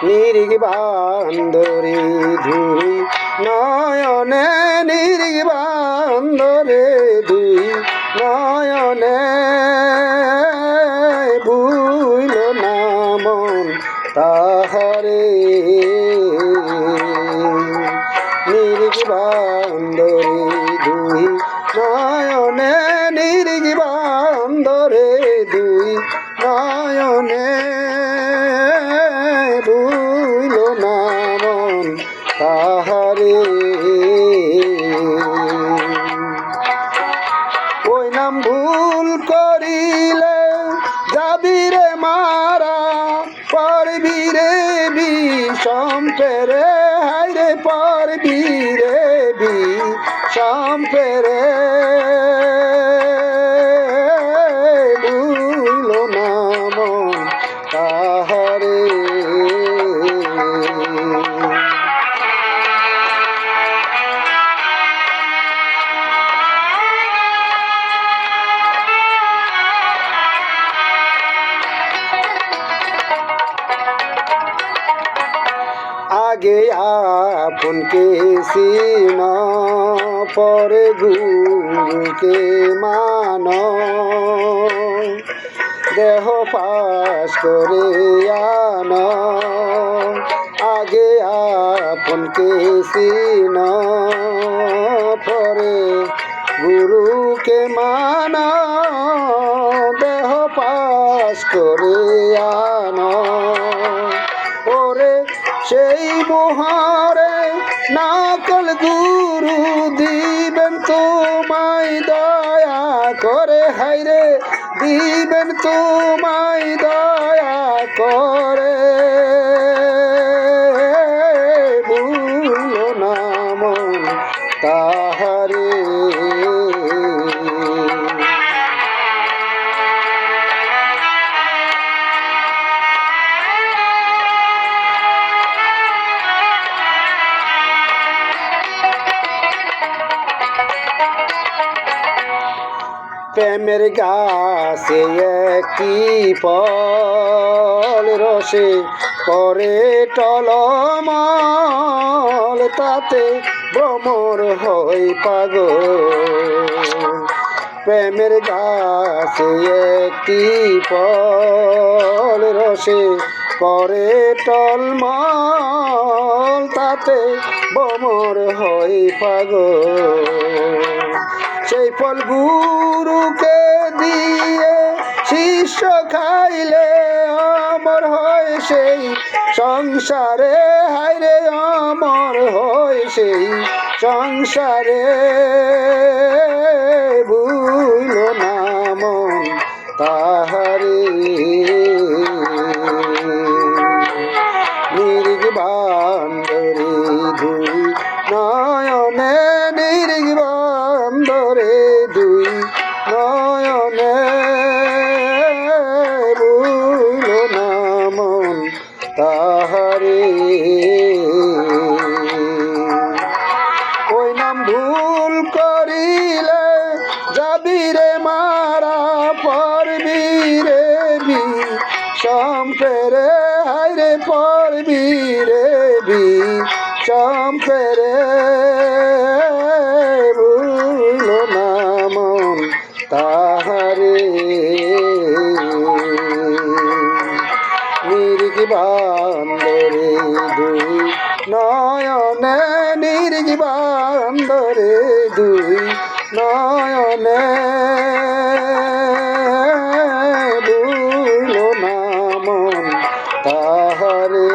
নিরিগ বান্দরে দুই নয়নে নিরিগ বান্দরে দুই নয়নে ভুইল না মন তাহারে নিরিগ বান্দরে দুই নয়নে নিরিগ বান্দরে দুই নয়নে ভুইল না মন তাহারে ওই নাম ভুল করিলে যাবি রে মারা পারবি রে বিষম পেরে হাইরে পারবি রে বিষম পেরে ভুইল না মন তাহারে আগে আপনকে চিন পরে গুরুকে মান দেহ পাশ করে আন আগে আপনকে চিন পরে গুরুকে মান দেহ পাশ করে আন ওরে সেই মোহরে নকল গুরু দিবেন তোমায় দয়া করে হাইরে দিবেন তোমায় দয়া করে ভুলো না মন তাহারে প্রেমের গাছে একটি ফল রসে করে টলমল তাতে ভ্রমর হয় পাগল প্রেমের গাছে একটি ফল রসে করে টলমল তাতে ভ্রমর হয় পাগল সেই ফল গুরুকে দিয়ে শিষ্য খাইলে অমর হয় সেই সংসারে হায়রে অমর হয় সেই সংসারে ভুইল না মন তাহারে নিরিগ বান্দরে দুই নয়নে নিরিগ বান্দরে দুই নয়নে ভুইল না মন তাহারে ওই নাম ভুল করিলে যাবি রে মারা পারবি রে বিষম পেরে হায়রে পারবি রে বিষম পেরে ভুইল না মন তাহারে নিরিগ বান্দরে দুই নয়নে নিরিগ বান্দরে দুই নয়নে ভুইল না মন তাহারে